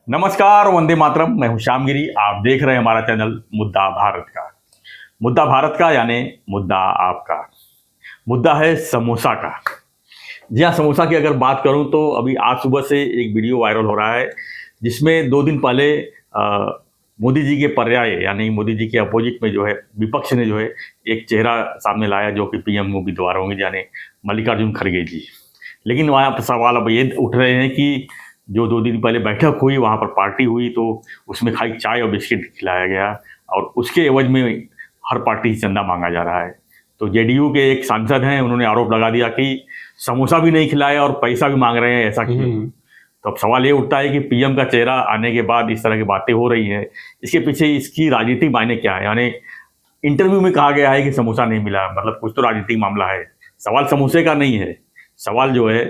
नमस्कार, वंदे मातरम। मैं हूं श्यामगिरी। आप देख रहे हैं हमारा चैनल मुद्दा भारत का। मुद्दा भारत का यानी मुद्दा आपका। मुद्दा है समोसा का। जी हाँ, समोसा की अगर बात करूं तो अभी आज सुबह से एक वीडियो वायरल हो रहा है जिसमें 2 दिन पहले मोदी जी के पर्याय यानी मोदी जी के अपोजिट में जो है विपक्ष ने जो है एक चेहरा सामने लाया जो कि पीएम उम्मीदवार होंगे यानी मल्लिकार्जुन खड़गे जी। लेकिन वहाँ पर सवाल अब ये उठ रहे हैं कि जो 2 दिन पहले बैठक हुई वहाँ पर पार्टी हुई तो उसमें खाली चाय और बिस्किट खिलाया गया और उसके एवज में हर पार्टी से चंदा मांगा जा रहा है। तो जेडीयू के एक सांसद हैं, उन्होंने आरोप लगा दिया कि समोसा भी नहीं खिलाया और पैसा भी मांग रहे हैं, ऐसा क्यों? तो अब सवाल ये उठता है कि पीएम का चेहरा आने के बाद इस तरह की बातें हो रही हैं, इसके पीछे इसकी राजनीतिक मायने क्या है? यानी इंटरव्यू में कहा गया है कि समोसा नहीं मिला, मतलब कुछ तो राजनीतिक मामला है। सवाल समोसे का नहीं है, सवाल जो है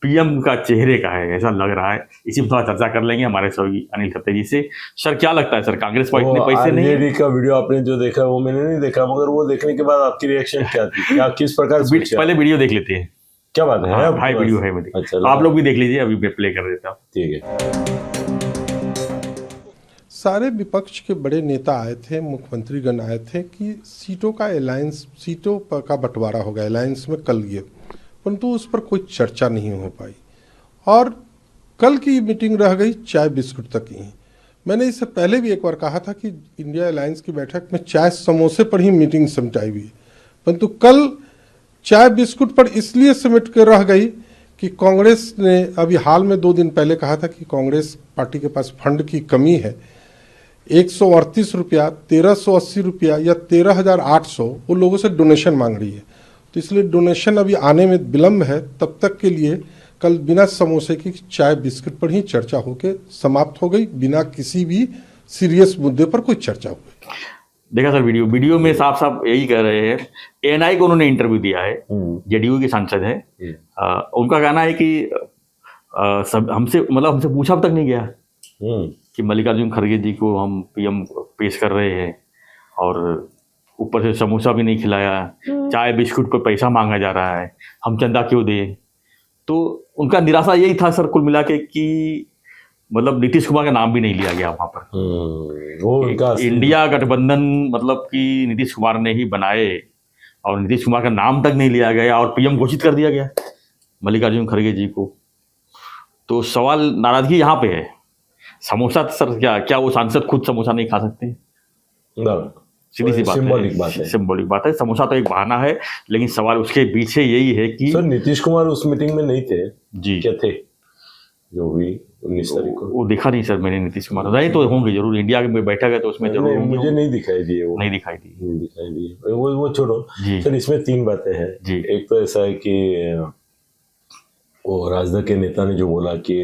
पीएम का चेहरे का है, ऐसा लग रहा है। इसी पर थोड़ा चर्चा कर लेंगे हमारे सभी अनिल खत्ते जी से। सर, क्या लगता है सर, कांग्रेस को इतने पैसे नहीं है? का वीडियो आपने जो देखा वो मैंने नहीं देखा, मगर वो देखने के बाद आपकी रिएक्शन क्या थी, क्या किस प्रकार से? पहले वीडियो देख लेते हैं। क्या बात है? हाँ, भाई वीडियो है मेरी। अच्छा, आप लोग भी देख लीजिए, अभी मैं प्ले कर देता हूँ। ठीक है। सारे विपक्ष के बड़े नेता आए थे, मुख्यमंत्रीगण आए थे कि सीटों का अलायंस, सीटों का बंटवारा होगा अलायंस में कल ये, परंतु उस पर कोई चर्चा नहीं हो पाई और कल की मीटिंग रह गई चाय बिस्कुट तक ही। मैंने इससे पहले भी एक बार कहा था कि इंडिया अलायंस की बैठक में चाय समोसे पर ही मीटिंग सिमटाई हुई, परंतु कल चाय बिस्कुट पर इसलिए सिमट कर रह गई कि कांग्रेस ने अभी हाल में 2 दिन पहले कहा था कि कांग्रेस पार्टी के पास फंड की कमी है। 138 रुपया, 1380 रुपया या 13,800 वो लोगों से डोनेशन मांग रही है, तो इसलिए डोनेशन अभी आने में विलम्ब है। तब तक के लिए कल बिना समोसे की चाय बिस्किट पर ही चर्चा होकर समाप्त हो गई, बिना किसी भी सीरियस मुद्दे पर कोई चर्चा हुई। देखा सर वीडियो में साफ साफ यही कह रहे हैं। एएनआई को उन्होंने इंटरव्यू दिया है, जेडीयू के सांसद हैं। उनका कहना है कि सब हमसे पूछा तक नहीं गया कि मल्लिकार्जुन खड़गे जी को हम पीएम पेश कर रहे हैं और ऊपर से समोसा भी नहीं खिलाया, चाय बिस्कुट पर पैसा मांगा जा रहा है, हम चंदा क्यों दें? तो उनका निराशा यही था सर, कुल मिला के, कि मतलब नीतीश कुमार का नाम भी नहीं लिया गया वहां पर। वो इंडिया गठबंधन मतलब कि नीतीश कुमार ने ही बनाए और नीतीश कुमार का नाम तक नहीं लिया गया और पीएम घोषित कर दिया गया मल्लिकार्जुन खड़गे जी को। तो सवाल, नाराजगी यहाँ पे है। समोसा सर, क्या वो सांसद खुद समोसा नहीं खा सकते? सीधी सी बात है, सिंबॉलिक बात है। समोसा तो एक बहाना है, लेकिन सवाल उसके पीछे यही है कि सर नीतीश कुमार उस मीटिंग में नहीं थे जी। क्या थे जो हुई 19 तारीख को? वो देखा नहीं सर मैंने नीतीश कुमार। नहीं तो होंगे जरूर, इंडिया में बैठा गया तो उसमें जरूर होंगे। मुझे नहीं दिखाई दिए, वो नहीं दिखाई दी। वो छोड़ो सर, इसमें 3 बातें हैं। एक तो ऐसा है कि वो राजद के नेता ने जो बोला कि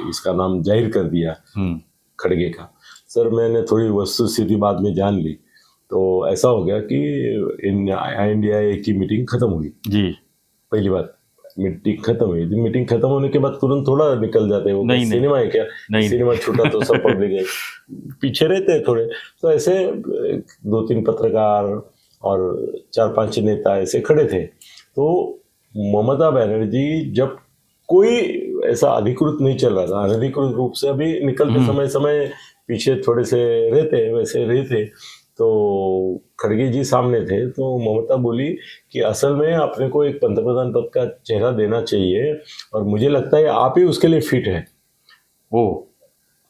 इसका नाम जाहिर कर दिया खड़गे का। सर मैंने थोड़ी वस्तुस्थिति बाद में जान ली, तो ऐसा हो गया कि INDIA की मीटिंग खत्म हुई जी। पहली बात, मीटिंग खत्म हुई। मीटिंग खत्म होने के बाद तुरंत थोड़ा निकल जाते हैं, वो नहीं, सिनेमा है क्या? नहीं, सिनेमा छूटा तो सब पब्लिक पीछे रहते हैं थोड़े। तो ऐसे 2-3 पत्रकार और 4-5 नेता ऐसे खड़े थे। तो ममता बनर्जी जब कोई ऐसा अधिकृत नहीं चल रहा था, अनधिकृत रूप से अभी निकलते समय पीछे थोड़े से रहते, वैसे रहे थे, तो खड़गे जी सामने थे। तो ममता बोली कि असल में अपने को एक पंतप्रधान पद का चेहरा देना चाहिए और मुझे लगता है आप ही उसके लिए फिट है। वो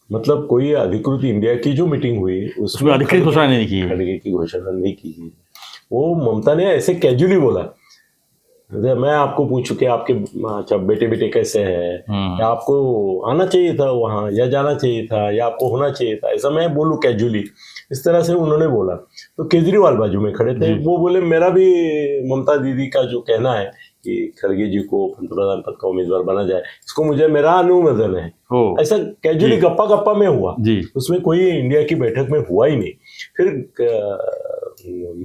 मतलब कोई अधिकृत इंडिया की जो मीटिंग हुई उसमें अधिकृत घोषणा नहीं की, खड़गे की घोषणा नहीं की। वो ममता ने ऐसे कैजुअली बोला, मैं आपको पूछूं कि आपके अच्छा बेटे कैसे हैं, या आपको आना चाहिए था वहाँ, या जाना चाहिए था, या आपको होना चाहिए था, ऐसा मैं बोलूं कैजुअली, इस तरह से उन्होंने बोला। तो केजरीवाल बाजू में खड़े थे, वो बोले मेरा भी ममता दीदी का जो कहना है कि खड़गे जी को पंतप्रधान पद का उम्मीदवार बना जाए, इसको मुझे मेरा अनुमोदन है। ऐसा कैजुअली गप्पा में हुआ, उसमें कोई इंडिया की बैठक में हुआ ही नहीं। फिर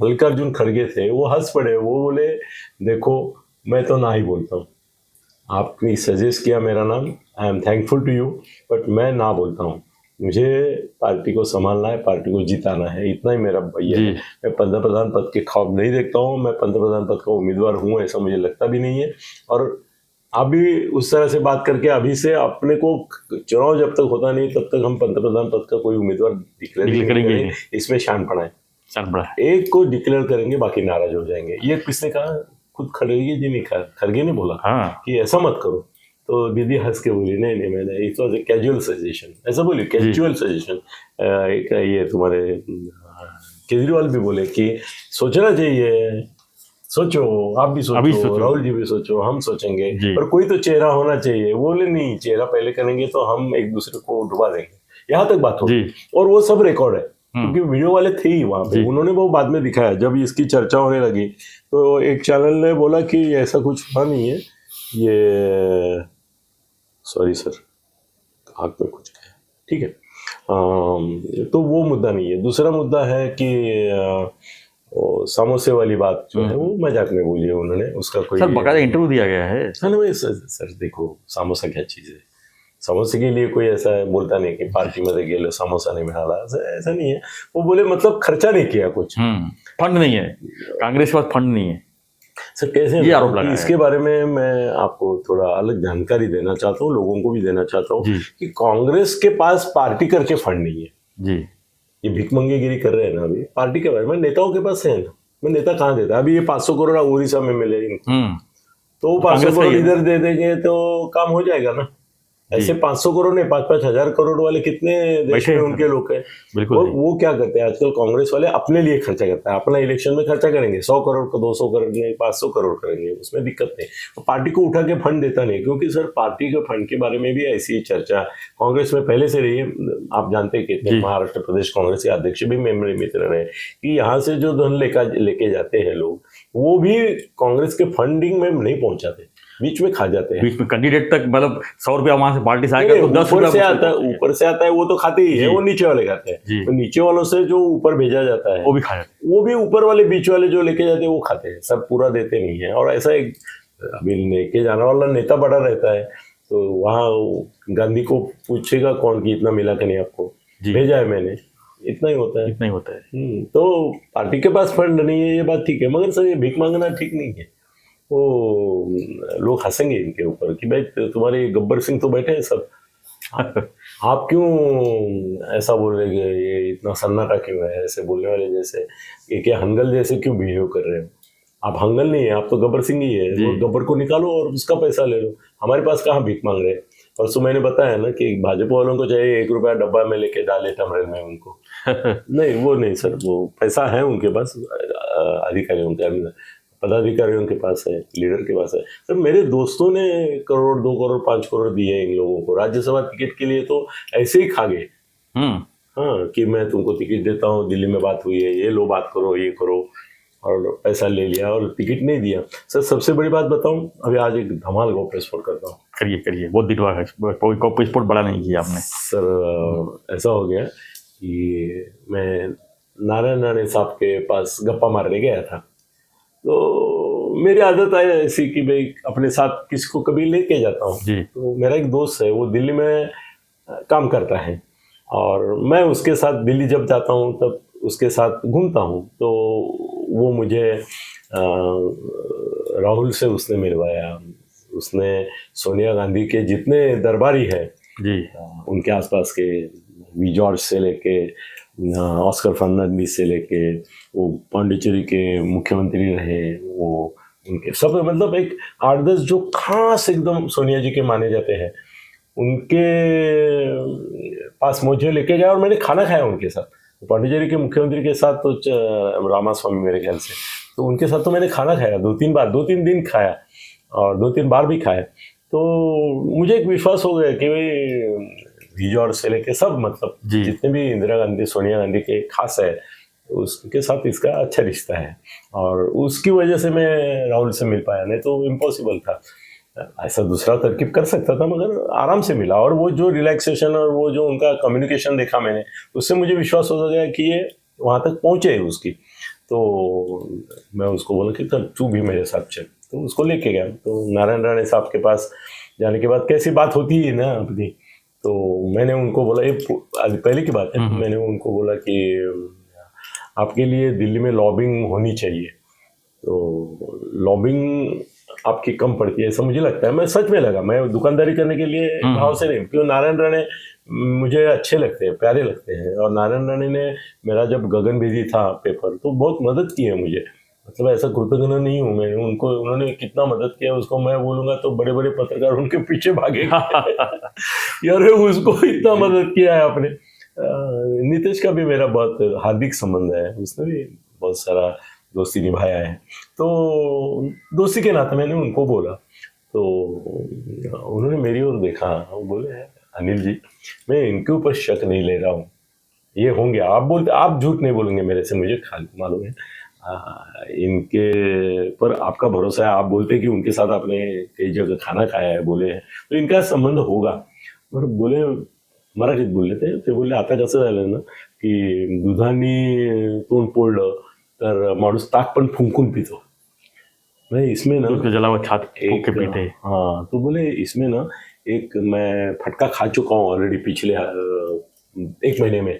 मल्लिकार्जुन खड़गे थे, वो हंस पड़े, वो बोले देखो मैं तो ना ही बोलता हूँ, आपने सजेस्ट किया मेरा नाम, I am thankful to you, but मैं ना बोलता हूँ। मुझे पार्टी को संभालना है, पार्टी को जिताना है, इतना ही मेरा भैया है। मैं पंतप्रधान पद के ख्वाब नहीं देखता हूँ, मैं पंतप्रधान पद का उम्मीदवार हूँ ऐसा मुझे लगता भी नहीं है। और आप भी उस तरह से बात करके अभी से अपने को, चुनाव जब तक होता नहीं तब तक हम पंतप्रधान पद का कोई उम्मीदवार डिक्लेयर करेंगे, इसमें शान पड़ा है। एक को डिक्लेयर करेंगे, बाकी नाराज हो जाएंगे। ये किसने कहा? खुद खड़गे जी ने कहा, खड़गे ने बोला कि ऐसा मत करो। तो दीदी हंस के बोली नहीं नहीं, मैंने it was a casual suggestion, ऐसा बोली, कैजुअल सजेशन। ये तुम्हारे केजरीवाल भी बोले कि सोचना चाहिए, सोचो, आप भी सोचो, राहुल जी भी सोचो, हम सोचेंगे, पर कोई तो चेहरा होना चाहिए। बोले नहीं, चेहरा पहले करेंगे तो हम एक दूसरे को डुबा देंगे। यहाँ तक बात होगी, और वो सब रिकॉर्ड है, क्योंकि वीडियो वाले थे ही वहां पे, उन्होंने वो बाद में दिखाया जब इसकी चर्चा होने लगी। तो एक चैनल ने बोला कि ऐसा कुछ था नहीं है, ये सॉरी सर, आँख में कुछ है, ठीक है। तो वो मुद्दा नहीं है। दूसरा मुद्दा है कि समोसे वाली बात जो है वो मजाक में बोली है उन्होंने, उसका कोई सर बकायदा इंटरव्यू दिया गया है। सर देखो, समोसा क्या चीज़ है, समोसे के लिए कोई ऐसा बोलता नहीं कि पार्टी में गेलो समोसा नहीं मिला, ऐसा नहीं है। वो बोले मतलब खर्चा नहीं किया कुछ, फंड नहीं है, कांग्रेस के पास फंड नहीं है। सर कैसे ये आरोप लगा है। इसके बारे में मैं आपको थोड़ा अलग जानकारी देना चाहता हूँ, लोगों को भी देना चाहता हूँ कि कांग्रेस के पास पार्टी करके फंड नहीं है जी। ये भिकमंगेगिरी कर रहे हैं ना अभी पार्टी के बारे में, नेताओं के पास है ना। मैं नेता कहाँ देता है? अभी ये 500 करोड़ उड़ीसा में मिले इनको, तो 500 करोड़ इधर दे देंगे तो काम हो जाएगा ना। ऐसे 500 करोड़ नहीं, 5-5 हजार करोड़ वाले कितने देश में उनके लोग हैं। बिल्कुल। वो क्या करते हैं आजकल, कांग्रेस वाले अपने लिए खर्चा करता है, अपना इलेक्शन में खर्चा करेंगे, 100 करोड़ को 200 करोड़ नहीं, 500 करोड़ करेंगे, उसमें दिक्कत नहीं। पार्टी को उठा के फंड देता नहीं, क्योंकि सर पार्टी के फंड के बारे में भी ऐसी ही चर्चा कांग्रेस में पहले से रही है। आप जानते हैं कि महाराष्ट्र प्रदेश कांग्रेस के अध्यक्ष भी मेरे मित्र रहे कि यहाँ से जो धन लेके जाते हैं लोग, वो भी कांग्रेस के फंडिंग में नहीं पहुंचाते, बीच में खा जाते हैं। बीच में कैंडिडेट तक, मतलब 100 रुपया वहां से पार्टी से आएगा तो 10 ऊपर से आता है, ऊपर से आता है, वो तो खाते ही है, वो नीचे वाले खाते हैं। तो नीचे वालों से जो ऊपर भेजा जाता है वो भी खा जाते हैं, वो भी ऊपर वाले बीच वाले जो लेके जाते हैं वो खाते हैं, सब पूरा देते नहीं है। और ऐसा एक अभी लेके जाने वाला नेता बड़ा रहता है, तो वहाँ गांधी को पूछेगा कौन कि इतना मिला कि नहीं आपको, भेजा है मैंने, इतना ही होता है, इतना ही होता है। तो पार्टी के पास फंड नहीं है, ये बात ठीक है, मगर सर ये भीख मांगना ठीक नहीं है। वो लोग हंसेंगे इनके ऊपर कि भाई तुम्हारे गब्बर सिंह तो बैठे हैं सब, आप क्यों ऐसा बोल रहे, ये इतना सन्नाटा क्यों है, ऐसे बोलने वाले जैसे ये क्या हंगल जैसे क्यों बिहेव कर रहे हो? आप हंगल नहीं है, आप तो गब्बर सिंह ही है। वो गब्बर को निकालो और उसका पैसा ले लो, हमारे पास कहाँ भीख मांग रहे हैं। परसों मैंने बताया ना कि भाजपा वालों को चाहिए 1 रुपया डब्बा में लेके डाले टमरेल में उनको नहीं, वो नहीं सर, वो पैसा है उनके पास, अधिकारियों के, पदाधिकारियों के पास है, लीडर के पास है। तो मेरे दोस्तों ने करोड़, 2 करोड़, 5 करोड़ दिए इन लोगों को राज्यसभा टिकट के लिए, तो ऐसे ही खा गए। हाँ, कि मैं तुमको टिकट देता हूँ, दिल्ली में बात हुई है, ये लो, बात करो, ये करो, और पैसा ले लिया और टिकट नहीं दिया। सर सबसे बड़ी बात बताऊं, अभी आज एक धमाल गॉप स्पोर्ट करता हूँ। करिए, बहुत दिन हुआ कोई गॉप स्पोर्ट बड़ा नहीं किया आपने। सर ऐसा हो गया कि मैं नारायण राणे साहब के पास गप्पा मारने गया था, तो मेरी आदत है ऐसी कि भाई अपने साथ किसको कभी लेके जाता हूँ। तो मेरा एक दोस्त है, वो दिल्ली में काम करता है, और मैं उसके साथ दिल्ली जब जाता हूँ तब उसके साथ घूमता हूँ। तो वो मुझे राहुल से उसने मिलवाया, उसने सोनिया गांधी के जितने दरबारी है उनके आसपास के, वी जॉर्ज से लेके ऑस्कर फर्नांडिस से लेके, वो पांडिचेरी के मुख्यमंत्री रहे, वो उनके सब, मतलब एक 8-10 जो खास एकदम सोनिया जी के माने जाते हैं, उनके पास मुझे लेके गया और मैंने खाना खाया उनके साथ। पांडिचेरी के मुख्यमंत्री के साथ तो रामास्वामी मेरे ख्याल से, तो उनके साथ तो मैंने खाना खाया 2-3 बार, 2-3 दिन खाया और 2-3 बार भी खाया। तो मुझे एक विश्वास हो गया कि भाई विजॉर्ज से लेके सब, मतलब जितने भी इंदिरा गांधी, सोनिया गांधी के खास है, उसके साथ इसका अच्छा रिश्ता है, और उसकी वजह से मैं राहुल से मिल पाया, नहीं तो इम्पॉसिबल था। ऐसा दूसरा तरकीब कर सकता था, मगर आराम से मिला, और वो जो रिलैक्सेशन और वो जो उनका कम्युनिकेशन देखा मैंने, उससे मुझे विश्वास हो गया कि ये वहाँ तक पहुँचे उसकी। तो मैं उसको बोला कि तू भी मेरे साथ चल, तो उसको लेके गया। तो नारायण राणे साहब के पास जाने के बाद कैसी बात होती है ना अपनी, तो मैंने उनको बोला, ये पहले की बात है, मैंने उनको बोला कि आपके लिए दिल्ली में लॉबिंग होनी चाहिए। तो लॉबिंग आपकी कम पड़ती है, ऐसा मुझे लगता है। मैं सच में लगा, मैं दुकानदारी करने के लिए भाव से नहीं, क्यों नारायण राणे मुझे अच्छे लगते हैं, प्यारे लगते हैं। और नारायण राणे ने मेरा जब गगनभेदी था पेपर, तो बहुत मदद की है मुझे, मतलब ऐसा कृतज्ञ नहीं हूँ मैं उनको, उन्होंने कितना मदद किया उसको मैं बोलूंगा तो बड़े बड़े पत्रकार उनके पीछे भागेंगे यार उसको इतना मदद किया है आपने। नीतीश का भी मेरा बहुत हार्दिक संबंध है, उसने भी बहुत सारा दोस्ती निभाया है, तो दोस्ती के नाते मैंने उनको बोला, तो उन्होंने मेरी ओर देखा, वो बोले अनिल जी मैं इनके ऊपर शक नहीं ले रहा हूँ, ये होंगे, आप बोलते, आप झूठ नहीं बोलेंगे मेरे से, मुझे मालूम है इनके पर आपका भरोसा है, आप बोलते कि उनके साथ आपने कई जगह खाना खाया है बोले हैं, तो इनका संबंध होगा। और बोले मराठीत बोलले ते बोलले आता कसं झालं ना की दुधाने तोंड पोळलं तर माणूस ताक पण फुंकून पितो, मैं इसमें ना उसके जला हुआ छात फूंक के पीते। हाँ, तो बोले इसमें ना एक मैं फटका खा चुका हूँ ऑलरेडी पिछले 1 महीने में।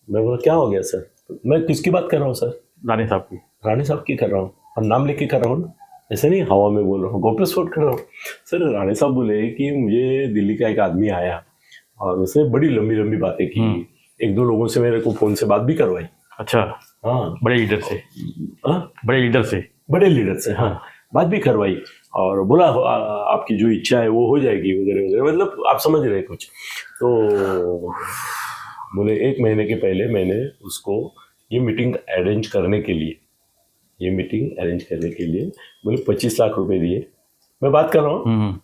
मैं बोला क्या हो गया सर, मैं किसकी बात कर रहा हूँ सर, राणे साहब की, राणे साहब की कर रहा हूँ, और नाम लेके कर रहा हूँ ना, ऐसे नहीं हवा में बोल रहा हूँ, गौप्यस्फोट कर रहा हूँ। सर राणे साहब बोले कि मुझे दिल्ली का एक आदमी आया और उसने बड़ी लंबी लंबी बातें की, 1-2 लोगों से मेरे को फोन से बात भी करवाई। अच्छा, हाँ, बड़े लीडर से, हाँ बड़े लीडर से हाँ बात भी करवाई, और बोला आपकी जो इच्छा है वो हो जाएगी वगैरह वगैरह, मतलब आप समझ रहे कुछ। तो बोले 1 महीने के पहले मैंने उसको ये मीटिंग अरेंज करने के लिए बोले 25 लाख रुपए दिए, मैं बात कर रहा हूँ,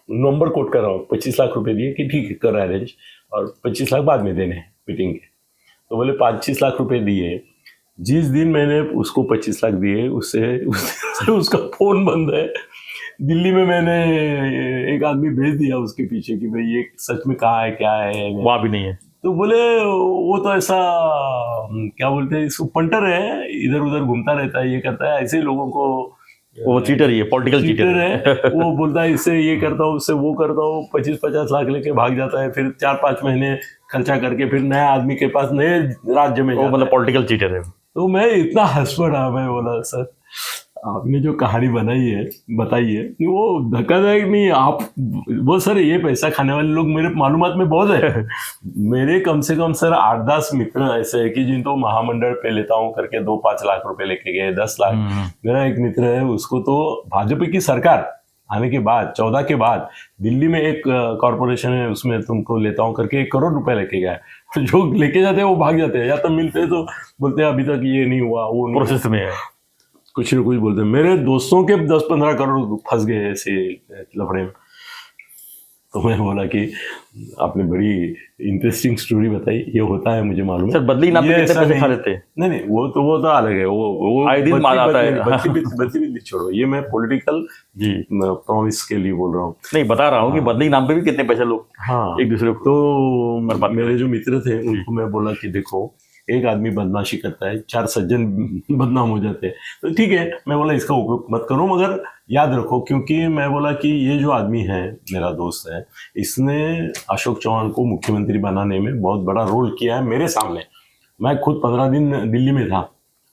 नंबर कोट कर रहा हूँ, 25 लाख रुपए दिए कि ठीक है कर अरेंज, और 25 लाख बाद में देने हैं मीटिंग के। तो बोले 25 लाख रुपए दिए, जिस दिन मैंने उसको 25 लाख दिए उससे उसका फोन बंद है। दिल्ली में मैंने एक आदमी भेज दिया उसके पीछे कि भाई ये सच में कहाँ है क्या है, वहाँ भी नहीं है। तो बोले वो तो ऐसा क्या बोलते हैं इसको, पंटर है, इधर उधर घूमता रहता है, ये करता है, ऐसे लोगों को, वो चीटर ही है, पॉलिटिकल चीटर है वो बोलता है इससे ये करता हूँ उससे वो करता हूँ, 25-50 लाख लेके भाग जाता है, फिर 4-5 महीने खर्चा करके फिर नए आदमी के पास नए राज्य में, वो मतलब पॉलिटिकल चीटर है। तो मैं इतना हंस पड़ा, मैं बोला सर आपने जो कहानी बताई है वो धक्कादायक नहीं, आप वो सर ये पैसा खाने वाले लोग मेरे मालूमात में बहुत है मेरे कम से कम सर 8-10 मित्र ऐसे है कि जिनको महामंडल पे लेता हूँ करके 2-5 लाख रुपए लेके गए, 10 लाख। मेरा एक मित्र है उसको तो भाजपा की सरकार आने के बाद 14 के बाद दिल्ली में एक कॉर्पोरेशन है उसमें तुमको लेता हूँ करके 1 करोड़ रुपए लेके गया, जो लेके जाते हैं वो भाग जाते हैं, या तो मिलते हैं तो बोलते हैं अभी तक ये नहीं हुआ, वो प्रोसेस में है, कुछ न कुछ बोलते हैं। मेरे दोस्तों के 10-15 करोड़ फंस गए ऐसे लफड़े में। तो मैं बोला कि आपने बड़ी इंटरेस्टिंग स्टोरी बताई, ये होता है मुझे मालूम है सर। बदली नाम पे कितने पैसे खा लेते हैं? नहीं वो तो अलग है, वो आए दिन मार आता है। बदली छोड़ो, ये मैं पॉलिटिकल प्रॉमिस के लिए बोल रहा हूँ, नहीं बता रहा हूँ कि बदली नाम पे भी कितने पैसे लोग एक दूसरे को। तो मेरे जो मित्र थे उनको मैं बोला कि देखो एक आदमी बदमाशी करता है, 4 सज्जन बदनाम हो जाते हैं, तो ठीक है, मैं बोला इसका उपयोग मत करो, मगर याद रखो, क्योंकि मैं बोला कि ये जो आदमी है मेरा दोस्त है, इसने अशोक चौहान को मुख्यमंत्री बनाने में बहुत बड़ा रोल किया है मेरे सामने। मैं खुद 15 दिन दिल्ली में था,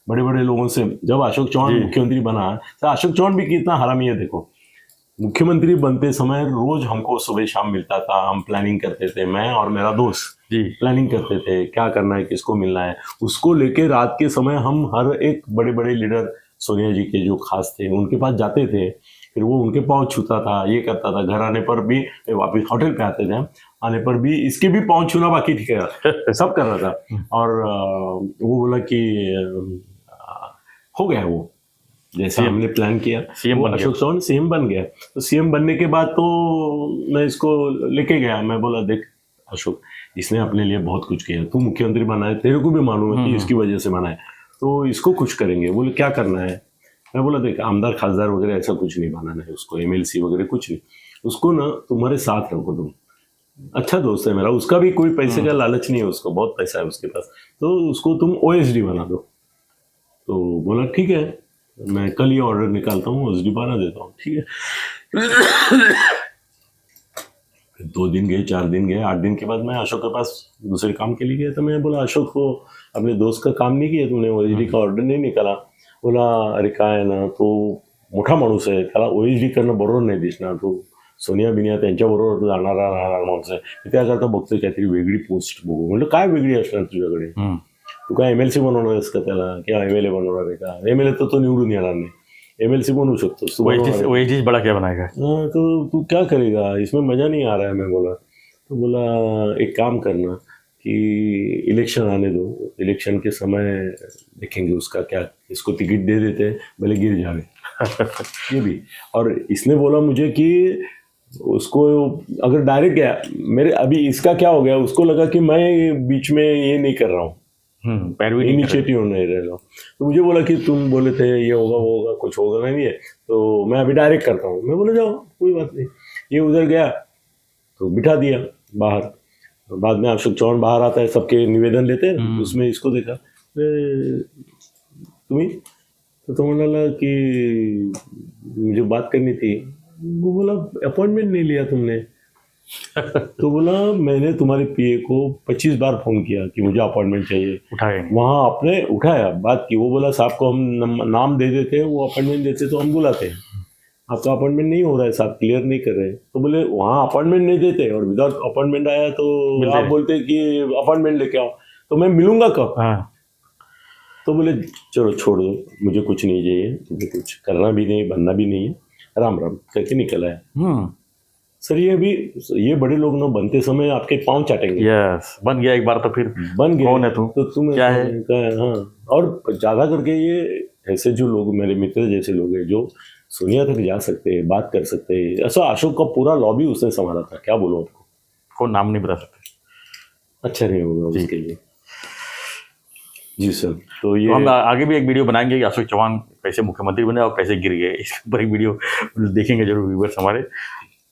बड़े बड़े लोगों से, जब अशोक चौहान मुख्यमंत्री बना, तो अशोक चौहान भी कितना हरामी है देखो, मुख्यमंत्री बनते समय रोज हमको सुबह शाम मिलता था, हम प्लानिंग करते थे, मैं और मेरा दोस्त प्लानिंग करते थे क्या करना है, किसको मिलना है, उसको लेके रात के समय हम हर एक बड़े बड़े लीडर सोनिया जी के जो खास थे उनके पास जाते थे, फिर वो उनके पाँव छूता था, ये करता था, घर आने पर भी, वापिस होटल पे आते थे आने पर भी इसके भी पाँव छूना बाकी ठीक है, सब कर रहा था। और वो बोला कि हो गया वो जैसे हमने प्लान किया, अशोक चौहान सीएम बन गया। तो सीएम बनने के बाद तो मैं इसको लेके गया, मैं बोला देख अशोक, इसने अपने लिए बहुत कुछ किया, तू मुख्यमंत्री बना है, तेरे को भी मालूम है कि इसकी वजह से बना है, तो इसको कुछ करेंगे। बोले क्या करना है? मैं बोला देख आमदार खासदार वगैरह ऐसा कुछ नहीं बनाना है उसको, एमएलसी वगैरह कुछ नहीं, उसको ना तुम्हारे साथ रखो, तुम अच्छा दोस्त है मेरा, उसका भी कोई पैसे का लालच नहीं है, उसको बहुत पैसा है उसके पास, तो उसको तुम ओएसडी बना दो। तो बोला ठीक है, मैं कल ये ऑर्डर निकालता हूँ, ओएसडी बना देता हूँ, ठीक है। 2 दिन गए, 4 दिन गए, 8 दिन के बाद मैं अशोक के पास दूसरे काम के लिए गया, तो मैं बोला अशोक को अपने दोस्त का काम नहीं किया तूने, ओएसडी का ऑर्डर नहीं निकाला? बोला अरे क्या है ना, तो मोठा माणूस आहे, त्याला OHD करणं बरोबर नाही दिसणार. तो सोनिया बिनिया त्यांच्याबरोबर जाणारा राहणारा माणूस आहे. मी त्याकरता बघतोय काहीतरी वेगळी पोस्ट बघू. म्हणलं काय वेगळी असणार तुझ्याकडे? तू काय MLC बनवणार आहेस का त्याला, किंवा MLA बनवणार आहे का? MLA तर तो निवडून येणार नाही, MLC बनवू शकतोस तू. OHD बड़ा क्या बनाएगा? हाँ, तो तू क्या करेगा, इसमें मजा नहीं आ रहा है. मैं बोला, तो बोला एक काम करना कि इलेक्शन आने दो, इलेक्शन के समय देखेंगे उसका क्या, इसको टिकट दे देते हैं, भले गिर जावे. ये भी. और इसने बोला मुझे कि उसको अगर डायरेक्ट गया, मेरे अभी इसका क्या हो गया, उसको लगा कि मैं बीच में ये नहीं कर रहा हूँ, इनिशिएटिव नहीं रह रहा हूँ. तो मुझे बोला कि तुम बोले थे ये होगा वो होगा, कुछ होगा नहीं है, तो मैं अभी डायरेक्ट करता हूँ. मैं बोला जाओ कोई बात नहीं. ये उधर गया तो बिठा दिया बाहर. बाद में अशोक चौहान बाहर आता है, सबके निवेदन लेते हैं, उसमें इसको देखा, तुम्हें तो म्हणाला कि मुझे बात करनी थी. वो बोला अपॉइंटमेंट नहीं लिया तुमने. तो बोला मैंने तुम्हारे PA को 25 बार फोन किया कि मुझे अपॉइंटमेंट चाहिए, वहाँ आपने उठाया, बात की. वो बोला साहब को हम नाम दे देते हैं, वो अपॉइंटमेंट देते तो हम बुलाते हैं, आपका अपॉइंटमेंट नहीं हो रहा है साहब, क्लियर नहीं कर रहे. तो बोले वहाँ अपॉइंटमेंट नहीं देते और विदाउट अपॉइंटमेंट आया तो आप बोलते कि अपॉइंटमेंट लेके आओ, तो मैं मिलूंगा कब? तो बोले चलो छोड़ दो, मुझे कुछ नहीं चाहिए, मुझे कुछ करना भी नहीं, बनना भी नहीं है, राम राम करके निकल आया. सर ये बड़े लोग ना बनते समय आपके पाँव चाटेंगे. यस, बन गया एक बार तो फिर बन गया. कौन है तू, तो तुम क्या है? हाँ. और ज्यादा करके ये ऐसे जो लोग, मेरे मित्र जैसे लोग हैं जो सोनिया तक जा सकते हैं, बात कर सकते हैं, ऐसा अशोक का पूरा लॉबी उसने संभाला था. क्या बोलो आपको, कौन नाम नहीं बता सकते, अच्छा नहीं होगा उसके लिए. जी सर. तो ये हम आगे भी एक वीडियो बनाएंगे कि अशोक चौहान कैसे मुख्यमंत्री बने और कैसे गिर गए, इसके ऊपर एक वीडियो देखेंगे जरूर व्यूअर्स हमारे.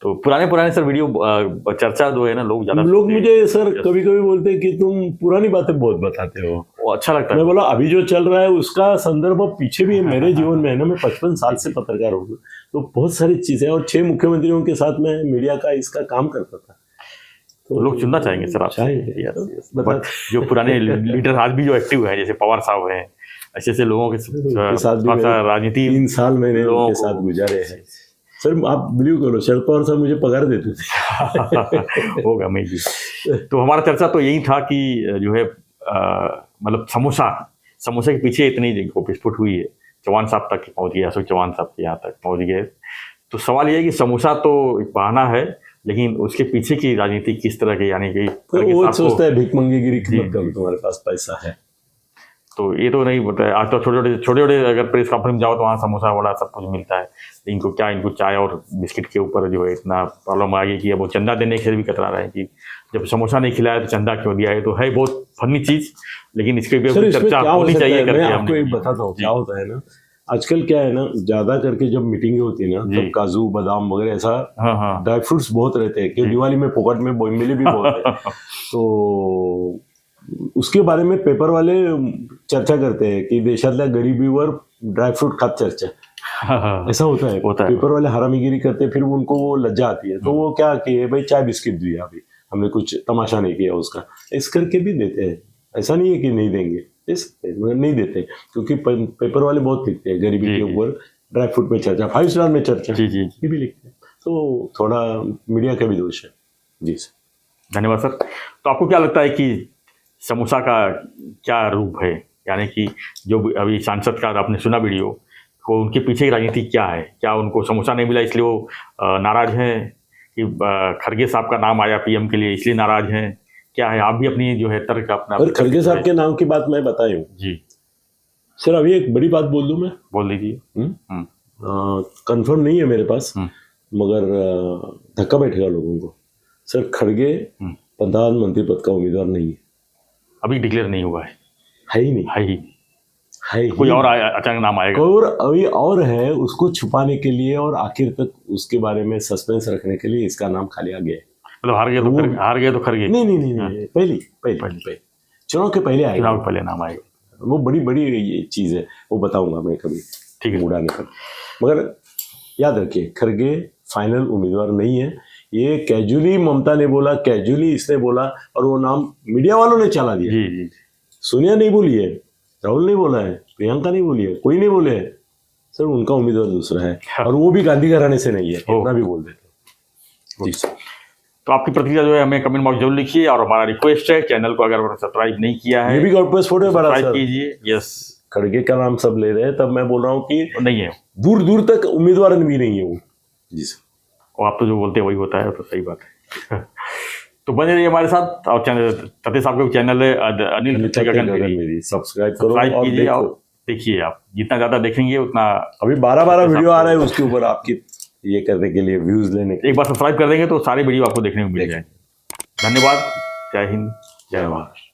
तो पुराने सर वीडियो चर्चा जो है ना, लोग मुझे सर कभी कभी बोलते हैं कि तुम पुरानी बातें बहुत बताते हो. वो अच्छा लगता है. मैं बोला अभी जो चल रहा है उसका संदर्भ पीछे भी है. मेरे जीवन में है ना, मैं 55 साल से पत्रकार हूँ, तो बहुत सारी चीजें, और 6 मुख्यमंत्रियों के साथ मैं मीडिया का इसका काम करता था. तो लोग सुनना चाहेंगे सर आपसे, जो पुराने लीडर आज भी जो एक्टिव है, जैसे पवार साहब हैं, ऐसे लोगों के साथ राजनीति 3 साल मैंने उनके साथ गुजारे हैं. सर आप बिलीव करो, शरद पवार साहब मुझे पगार देते थे. होगा मैं भी. तो हमारा चर्चा तो यही था कि जो है मतलब समोसा के पीछे इतनी विस्फोट हुई है, चौहान साहब तक पहुंच गया, अशोक चौहान साहब के यहाँ तक पहुंच गए. तो सवाल ये है कि समोसा तो एक बहाना है, लेकिन उसके पीछे की राजनीति किस तरह की, यानी कि वो सोचता है भिखमंगेगिरी की मतलब तुम्हारे पास पैसा है. तो ये तो नहीं बताया. आज तो छोटे अगर प्रेस कॉन्फ्रेंस में जाओ तो वहाँ समोसा वड़ा सब कुछ मिलता है. इनको चाय और बिस्किट के ऊपर जो है इतना प्रॉब्लम आ गई कि अब वो चंदा देने से भी कतरा रहे हैं कि जब समोसा नहीं खिलाया तो चंदा क्यों दिया है. तो है बहुत फनी चीज, लेकिन इसके ऊपर चर्चा होनी चाहिए. मैं आपको एक बताता हूँ क्या होता है ना, आजकल क्या है ना, ज्यादा करके जब मीटिंगें होती है ना, तब काजू बादाम वगैरह ऐसा ड्राई फ्रूट्स बहुत रहते हैं कि दिवाली में फोकट में मिले भी बहुत है. तो उसके बारे में पेपर वाले चर्चा करते हैं की देशातल्या गरीबीवर ड्रायफ्रूट खात चर्चा. ऐसा होता है. पेपर वाले हरामीगिरी करते, फिर उनको वो लज्जा आती है, तो वो क्या किए भाई चाय बिस्किट दिया, अभी हमने कुछ तमाशा नहीं किया उसका, इस करके भी देते हैं. ऐसा नहीं है कि नहीं देंगे, दे सकते हैं मगर नहीं देते, क्योंकि पेपर वाले बहुत लिखते हैं गरीबी के ऊपर, ड्राई फ्रूट में चर्चा, 5 स्टार में चर्चा, ये भी लिखते हैं. तो थोड़ा मीडिया का भी दोष है. जी सर, धन्यवाद सर. तो आपको क्या लगता है कि समोसा का क्या रूप है, यानी कि जो अभी सांसद का आपने सुना वीडियो, को उनके पीछे की राजनीति क्या है? क्या उनको समोसा नहीं मिला इसलिए वो नाराज हैं, कि खड़गे साहब का नाम आया PM के लिए इसलिए नाराज हैं? क्या है, आप भी अपनी जो है तर्क अपना. खड़गे साहब के नाम की बात मैं बताई हूँ जी सर. अभी एक बड़ी बात बोल दूं मैं, बोल दीजिए. कंफर्म नहीं है मेरे पास, मगर धक्का बैठेगा लोगों को. सर खड़गे प्रधानमंत्री पद का उम्मीदवार नहीं है. अभी डिक्लेयर नहीं हुआ है ही नहीं. है कोई और अचानक नाम आएगा, और अभी और है, उसको छुपाने के लिए और आखिर तक उसके बारे में सस्पेंस रखने के लिए इसका नाम खाली आ गया है. मतलब हार गए तो खड़गे. नहीं, पहले चुनाव के पहले आएगा. चुनाव के पहले नाम आएगा. वो बड़ी चीज है, वो बताऊंगा मैं कभी, ठीक है, उड़ाने पर. मगर याद रखिए खड़गे फाइनल उम्मीदवार नहीं है. ये कैजुअली ममता ने बोला, कैजुअली इसने बोला, और वो नाम मीडिया वालों ने चला दिया. जी. सोनिया नहीं बोली है, राहुल नहीं बोला है, प्रियंका नहीं बोली है, कोई नहीं बोले है. सर उनका उम्मीदवार दूसरा है और वो भी गांधी घराने से नहीं है, इतना भी बोल देते। जी सर। तो आपकी प्रतिक्रिया जो है हमें कमेंट बॉक्स जरूर लिखिए, और हमारा रिक्वेस्ट है चैनल को अगर सब्सक्राइब नहीं किया है ये भी गॉडपास फोटो है बड़ा सब्सक्राइब सर, कीजिए। यस, खड़गे का नाम सब ले रहे हैं, तब मैं बोल रहा हूँ कि नहीं है दूर दूर तक उम्मीदवार भी नहीं है वो। जी सर। और आप तो जो बोलते हैं वही होता है, तो सही बात है। तो बने रहिए हमारे साथ, और चैनल ततेश साहब का चैनल है अनिल गगन, सब्सक्राइब करो और कीजिए, और देखिए आप जितना ज्यादा देखेंगे उतना। अभी 12 वीडियो आ रहा है उसके ऊपर आपकी ये करने के लिए, व्यूज लेने के। एक बार सब्सक्राइब कर देंगे तो सारे वीडियो आपको देखने को मिल जाएंगे। धन्यवाद। जय हिंद, जय भारत।